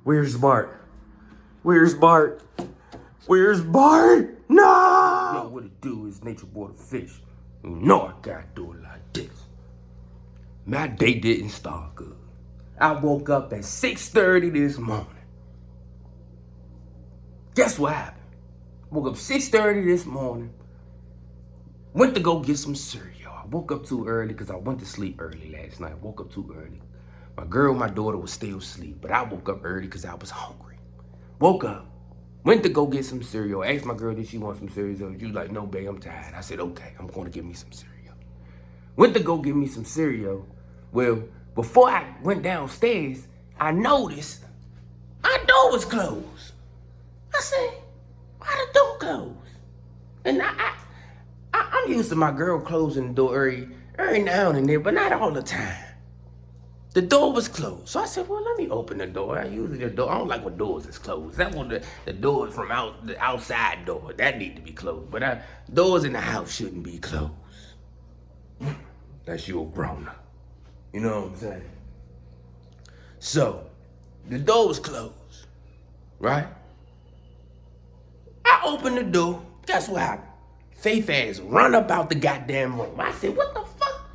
Where's Bart? Where's Bart? Where's Bart? No! Yo, what it do is nature bought a fish. You know I gotta do it like this. My day didn't start good. I woke up at 6:30 this morning. Guess what happened? Woke up 6:30 this morning. Went to go get some cereal. I woke up too early because I went to sleep early last night. I woke up too early. My daughter was still asleep, but I woke up early because I was hungry. Woke up, went to go get some cereal. Asked my girl, did she want some cereal? She was like, no, babe, I'm tired. I said, okay, I'm going to get me some cereal. Went to go get me some cereal. Well, before I went downstairs, I noticed my door was closed. I said, why the door closed? And I'm used to my girl closing the door every now and then, but not all the time. The door was closed. So I said, well, let me open the door. I don't like when doors is closed. That one, the doors from the outside door, that need to be closed. But doors in the house shouldn't be closed. That's you a grown up. You know what I'm saying? So, the door was closed, right? I opened the door. Guess what happened? Faith ass run up out the goddamn room. I said, what the fuck?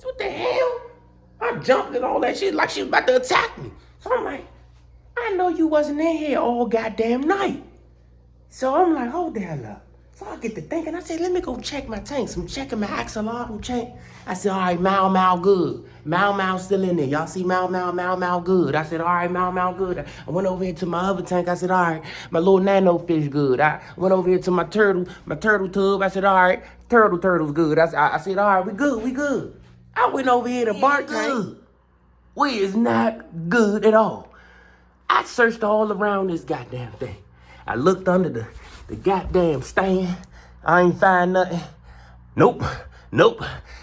What the hell? I jumped and all that shit like she was about to attack me. So I'm like, I know you wasn't in here all goddamn night. So I'm like, hold the hell up. So I get to thinking, I said, let me go check my tanks. I'm checking my axolotl tank. I said, all right, Mau good. Mau still in there. Y'all see Mau good. I said, all right, Mau good. I went over here to my other tank. I said, all right, my little nano fish good. I went over here to my turtle tub. I said, all right, turtle's good. I said, all right, we good. I went over here to Bart tank. We is not good at all. I searched all around this goddamn thing. I looked under the goddamn stand. I ain't find nothing. Nope.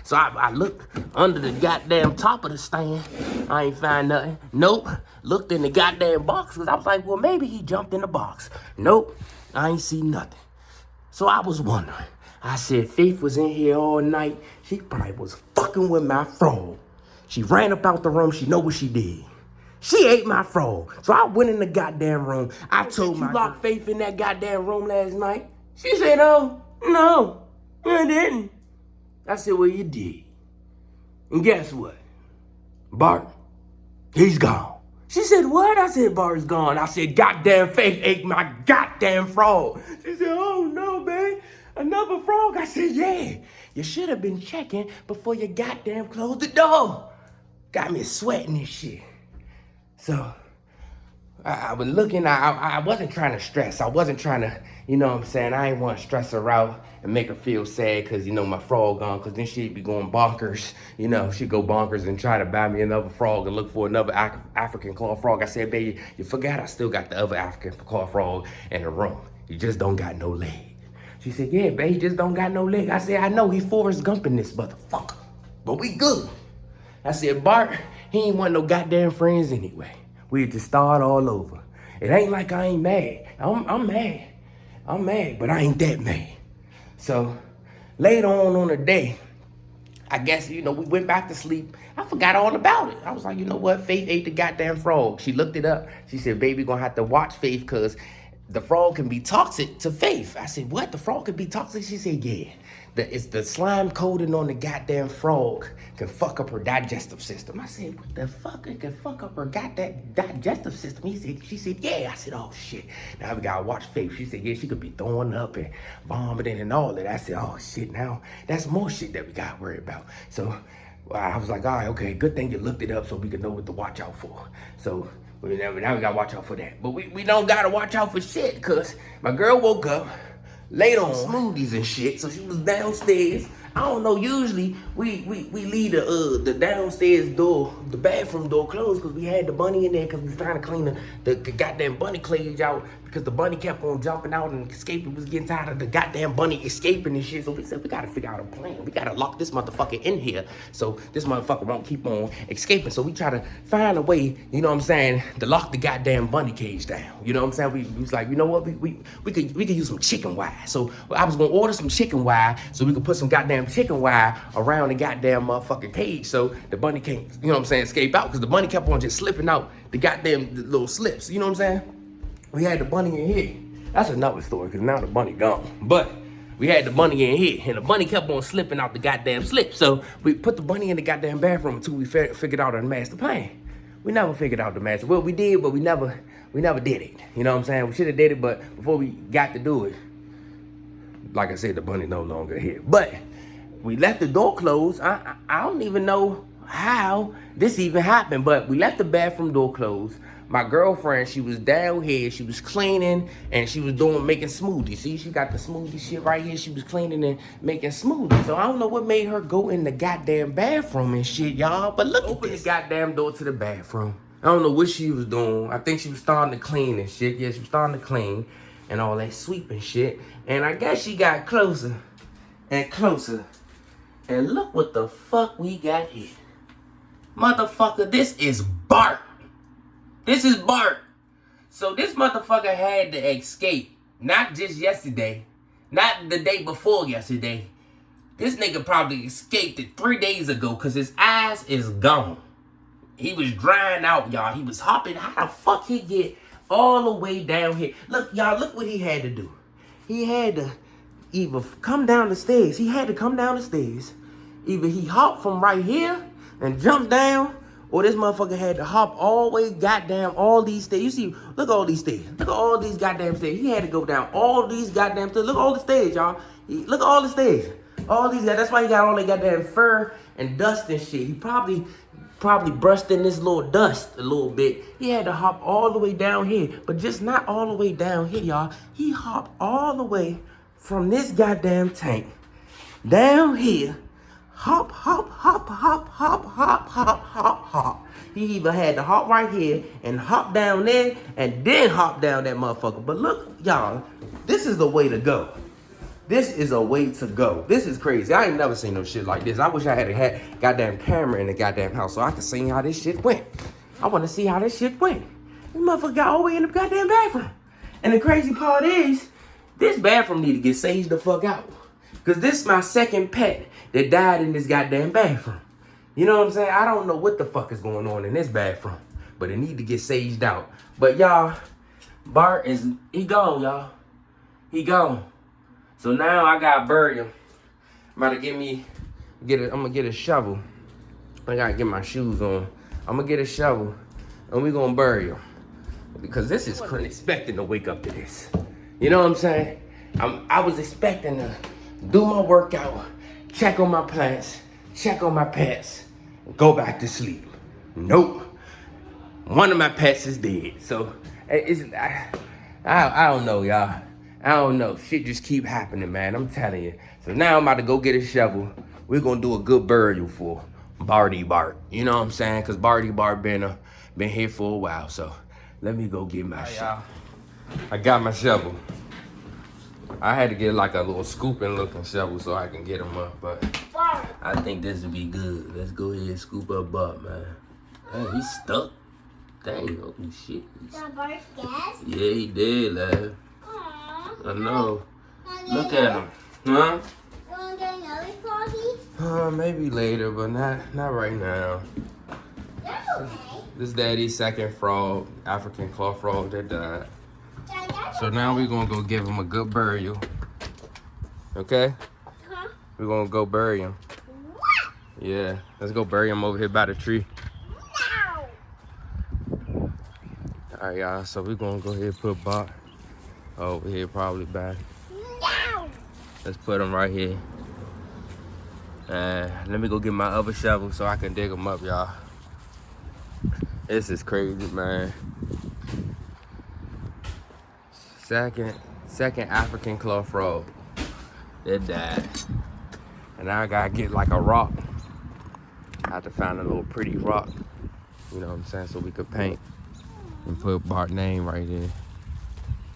So I looked under the goddamn top of the stand. I ain't find nothing. Nope. Looked in the goddamn box because I was like, well, maybe he jumped in the box. Nope. I ain't see nothing. So I was wondering. I said, Faith was in here all night. She probably was fucking with my frog. She ran up out the room. She know what she did. She ate my frog. So I went in the goddamn room. I told my... You locked Faith in that goddamn room last night? She said, oh, no, I didn't. I said, well, you did. And guess what? Bart, he's gone. She said, what? I said, Bart's gone. I said, goddamn Faith ate my goddamn frog. She said, oh, no, babe. Another frog? I said, yeah. You should have been checking before you goddamn closed the door. Got me sweating and shit. So, I was looking, I wasn't trying to stress. I wasn't trying to, you know what I'm saying? I ain't want to stress her out and make her feel sad because, you know, my frog gone. Because then she'd be going bonkers. You know, she'd go bonkers and try to buy me another frog and look for another African claw frog. I said, baby, you forgot I still got the other African claw frog in the room. You just don't got no leg. She said, yeah, babe, he just don't got no leg. I said, I know, he Forrest Gumping this motherfucker. But we good. I said, Bart, he ain't want no goddamn friends anyway. We had to start all over. It ain't like I ain't mad. I'm mad. I'm mad, but I ain't that mad. So later on the day, I guess, you know, we went back to sleep. I forgot all about it. I was like, you know what? Faith ate the goddamn frog. She looked it up. She said, baby, gonna have to watch Faith because the frog can be toxic to Faith. I said, what? The frog can be toxic? She said, yeah. It's the slime coating on the goddamn frog can fuck up her digestive system. I said, what the fuck? It can fuck up her goddamn digestive system. She said, yeah. I said, oh shit. Now we gotta watch Faith. She said, yeah, she could be throwing up and vomiting and all that. I said, oh shit, now that's more shit that we gotta worry about. So I was like, all right, okay, good thing you looked it up so we could know what to watch out for. So now we gotta watch out for that. But we don't gotta watch out for shit because my girl woke up late on smoothies and shit, so she was downstairs. I don't know, usually we leave the downstairs door, the bathroom door closed because we had the bunny in there because we was trying to clean the goddamn bunny cage out because the bunny kept on jumping out and escaping. We was getting tired of the goddamn bunny escaping and shit, so we said we gotta figure out a plan. We gotta lock this motherfucker in here so this motherfucker won't keep on escaping. So we try to find a way, you know what I'm saying, to lock the goddamn bunny cage down. You know what I'm saying? We was like, you know what, we could use some chicken wire. So I was gonna order some chicken wire so we could put some goddamn chicken wire around the goddamn motherfucking cage so the bunny can't, you know what I'm saying, escape out, because the bunny kept on just slipping out the goddamn little slips, you know what I'm saying? We had the bunny in here. That's another story, because now the bunny gone. But we had the bunny in here, and the bunny kept on slipping out the goddamn slip. So we put the bunny in the goddamn bathroom until we figured out our master plan. We never figured out the master. Well, we did, but we never did it. You know what I'm saying? We should have did it, but before we got to do it, like I said, the bunny no longer here. But we left the door closed. I don't even know how this even happened, but we left the bathroom door closed. My girlfriend, she was down here, she was cleaning, and she was making smoothies. See, she got the smoothie shit right here. She was cleaning and making smoothies. So I don't know what made her go in the goddamn bathroom and shit, y'all. But look, open the goddamn door to the bathroom. I don't know what she was doing. I think she was starting to clean and shit. Yeah, she was starting to clean and all that sweeping shit. And I guess she got closer and closer. And look what the fuck we got here. Motherfucker, this is Bart. This is Bart. So this motherfucker had to escape. Not just yesterday. Not the day before yesterday. This nigga probably escaped it 3 days ago because his eyes is gone. He was drying out, y'all. He was hopping. How the fuck he get all the way down here? Look, y'all, look what he had to do. He had to either come down the stairs. He had to come down the stairs. Either he hopped from right here and jumped down, or this motherfucker had to hop all the way goddamn all these stairs. You see, look at all these stairs. Look at all these goddamn stairs. He had to go down all these goddamn stairs. Look at all the stairs, y'all. Look at all the stairs. All these guys. That's why he got all that goddamn fur and dust and shit. He probably brushed in this little dust a little bit. He had to hop all the way down here. But just not all the way down here, y'all. He hopped all the way from this goddamn tank down here. Hop, hop, hop, hop, hop, hop, hop, hop, hop. He either had to hop right here and hop down there and then hop down that motherfucker. But look, y'all, this is the way to go. This is a way to go. This is crazy. I ain't never seen no shit like this. I wish I had a goddamn camera in the goddamn house so I could see how this shit went. I want to see how this shit went. This motherfucker got all the way in the goddamn bathroom. And the crazy part is, this bathroom need to get saged the fuck out. Because this is my second pet that died in this goddamn bathroom. You know what I'm saying? I don't know what the fuck is going on in this bathroom, but it need to get saged out. But y'all, Bart he gone, y'all. He gone. So now I gotta bury him. I'm about to I'm gonna get a shovel. I gotta get my shoes on. I'm gonna get a shovel and we gonna bury him. Because this is crazy. I wasn't expecting to wake up to this. You know what I'm saying? I was expecting to do my workout, check on my plants, check on my pets, and go back to sleep. Nope. One of my pets is dead. So I don't know, y'all. I don't know. Shit just keep happening, man. I'm telling you. So now I'm about to go get a shovel. We're gonna do a good burial for Bart. You know what I'm saying? Cause Bart been here for a while. So let me go get my shovel. I got my shovel. I had to get like a little scooping looking shovel so I can get him up, but I think this would be good. Let's go ahead and scoop up Bart, man. Hey, he's stuck. Dang, holy shit. Got Bart's gas? Yeah, he did, lad. I know. Look at him. Huh? You wanna get another froggy? Maybe later, but not right now. That's okay. This daddy's second frog, African claw frog that died. So now we're gonna go give him a good burial. Okay? Huh? We're gonna go bury him. What? Yeah, let's go bury him over here by the tree. No. All right, y'all, so we're gonna go ahead and put Bart over here probably back. No. Let's put him right here. And let me go get my other shovel so I can dig him up, y'all. This is crazy, man. Second African claw frog that died. And now I gotta get like a rock. I have to find a little pretty rock, you know what I'm saying, so we could paint and put Bart's name right there.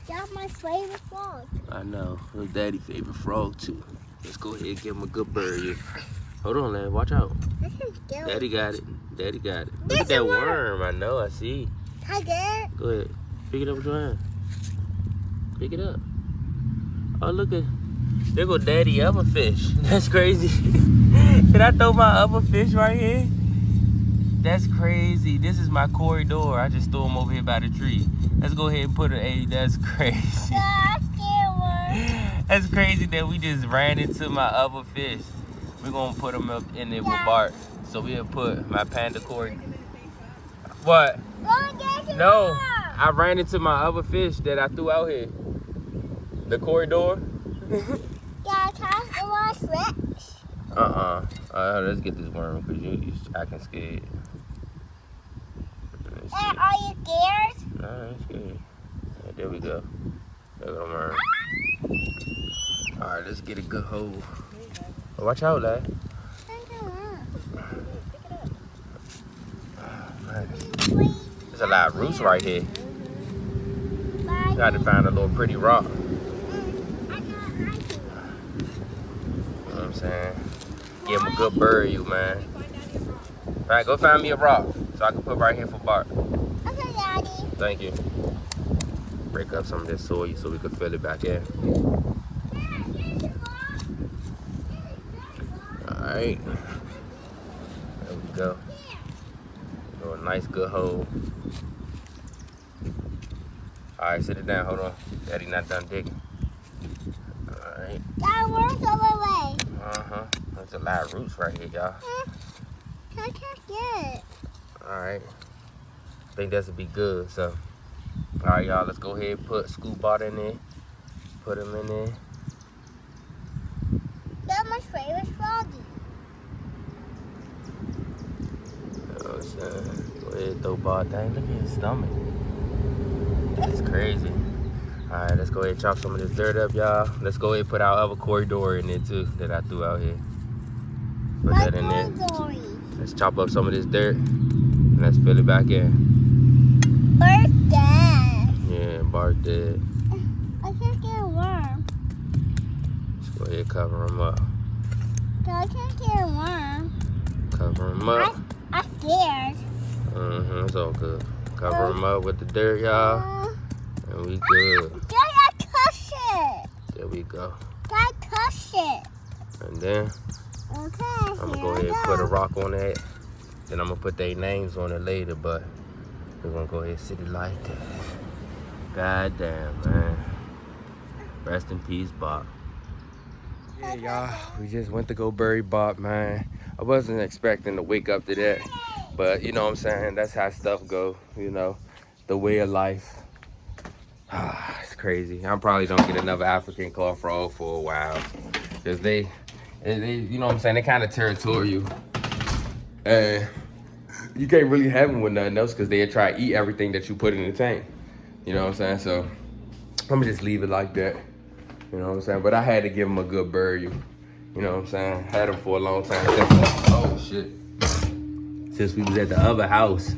That's my favorite frog. I know, it was Daddy's favorite frog too. Let's go ahead and give him a good burial. Hold on, lad, watch out. This is good. Daddy got it. Daddy got it. Look This at that is what- worm. I know, I see. I get it. Go ahead. Pick it up with your hand. Pick it up. Oh, look at There go daddy other fish. That's crazy. Did I throw my other fish right here? That's crazy. This is my corridor. I just threw him over here by the tree. Let's go ahead and put a. That's crazy. That's crazy that we just ran into my other fish. We're gonna put him up in there with Bart. So we'll put my panda corridor. What? No, I ran into my other fish that I threw out here. The corridor. Let's get this worm because you acting scared. Are you scared? No, I ain't scared. Yeah, there we go. There go the worm. Alright, let's get a good hold. Oh, watch out, lad. There's a lot of roots right here. Got to find a little pretty rock. You know what I'm saying? Give him a good burial, man. Alright, go find me a rock so I can put right here for Bart. Okay, Daddy. Thank you. Break up some of this soil so we can fill it back in. Alright. There we go. A nice good hole. Alright, sit it down, hold on. Daddy not done digging. Alright. That works all the way. Uh-huh. There's a lot of roots right here, y'all. I can't get it. Alright. I think this would be good, so. Alright, y'all, let's go ahead and put Scoop Bart in there. Put him in there. That's my favorite froggy. You know what I'm saying? Go ahead and throw Bart down. Look at his stomach. That's crazy. Alright, let's go ahead and chop some of this dirt up, y'all. Let's go ahead and put our other corridor in there, too, that I threw out here. Put that in there. Let's chop up some of this dirt. And let's fill it back in. Bart's dead. Yeah, Bart dead. I can't get a worm. Let's go ahead and cover him up. I can't get a worm. Cover him up. I'm scared. It's all good. Cover him up with the dirt, y'all. And we good. Daddy, I touched it. There we go. I touched it. And then Okay, I'm gonna go ahead and put a rock on that. Then I'm gonna put their names on it later, but we're gonna go ahead and sit it like that. God damn, man. Rest in peace, Bart. Yeah, y'all, we just went to go bury Bart, man. I wasn't expecting to wake up to that, but you know what I'm saying? That's how stuff go, you know, the way of life. It's crazy. I probably don't get another African claw frog for a while, because they, you know what I'm saying, they kind of territorial. And you can't really have them with nothing else because they'll try to eat everything that you put in the tank. You know what I'm saying? So I'm gonna just leave it like that. You know what I'm saying? But I had to give them a good burial. You know what I'm saying? Had them for a long time. Oh shit. Since we was at the other house,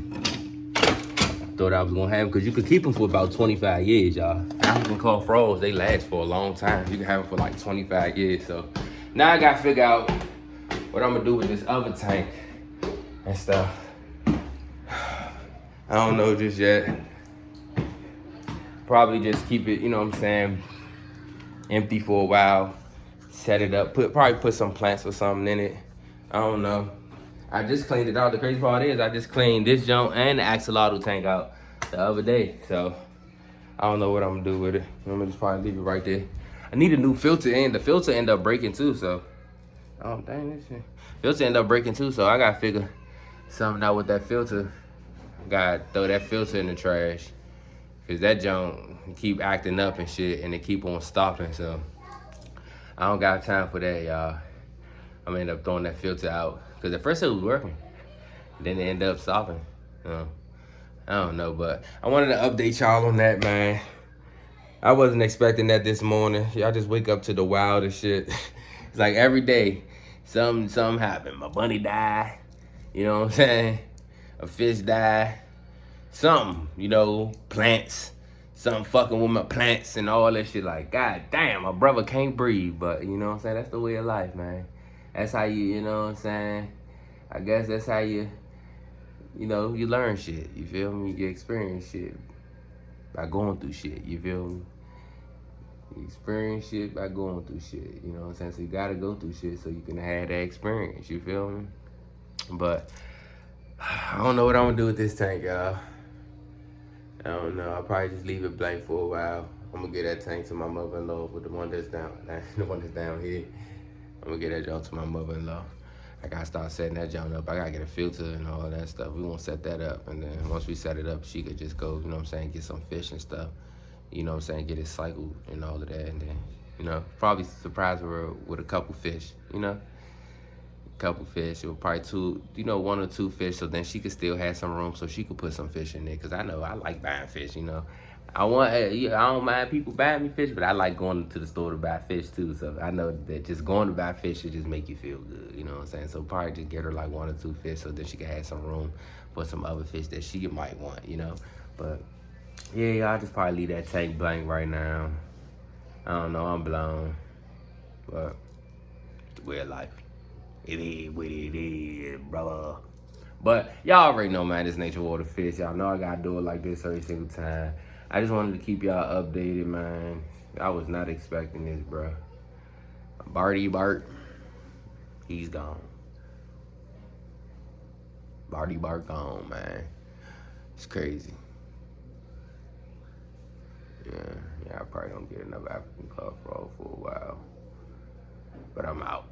thought I was gonna have them because you could keep them for about 25 years, y'all. African claw frogs, they last for a long time. You can have them for like 25 years. So now I gotta figure out what I'm gonna do with this other tank and stuff. I don't know just yet. Probably just keep it, you know what I'm saying, empty for a while. Set it up, probably put some plants or something in it. I don't know. I just cleaned it out. The crazy part is I just cleaned this junk and the axolotl tank out the other day. So I don't know what I'm gonna do with it. I'm gonna just probably leave it right there. I need a new filter and the filter ended up breaking too, so. Oh dang, this shit. Filter ended up breaking too, so I gotta figure something out with that filter. Gotta throw that filter in the trash. Cause that junk keep acting up and shit and it keep on stopping, so. I don't got time for that, y'all. I'm gonna end up throwing that filter out. Cause at first it was working. Then it ended up stopping. I don't know, but I wanted to update y'all on that, man. I wasn't expecting that this morning. Y'all just wake up to the wildest shit. It's like every day, something happened. My bunny died. You know what I'm saying? A fish died. Something, you know, plants. Something fucking with my plants and all that shit. Like, god damn, my brother can't breathe. But, you know what I'm saying? That's the way of life, man. That's how you know what I'm saying? I guess that's how you know, you learn shit. You feel me? You experience shit by going through shit. You feel me? You experience shit by going through shit. You know what I'm saying? So you gotta go through shit so you can have that experience. You feel me? But I don't know what I'm gonna do with this tank, y'all. I don't know. I'll probably just leave it blank for a while. I'm gonna get that tank to my mother-in-law with the one that's down, the one that's down here. I'm gonna get that junk to my mother-in-law. I gotta start setting that junk up. I gotta get a filter and all that stuff. We won't set that up, and then once we set it up, she could just go, you know what I'm saying, get some fish and stuff. You know what I'm saying, get it cycled and all of that, and then, you know, probably surprise her with a couple fish, you know. Couple fish, or probably two, you know, 1 or 2 fish, so then she could still have some room so she could put some fish in there. Cause I know I like buying fish, you know. I don't mind people buying me fish, but I like going to the store to buy fish too. So I know that just going to buy fish should just make you feel good, you know what I'm saying? So probably just get her like 1 or 2 fish, so then she can have some room for some other fish that she might want, you know. But yeah, I'll just probably leave that tank blank right now. I don't know, I'm blown, but it's the way of life. It is what it is, brother. But y'all already know, man, this nature water fish. Y'all know I gotta do it like this every single time. I just wanted to keep y'all updated, man. I was not expecting this, bro. Bart, he's gone. Bart gone, man. It's crazy. Yeah, I probably don't get another African club for a while. But I'm out.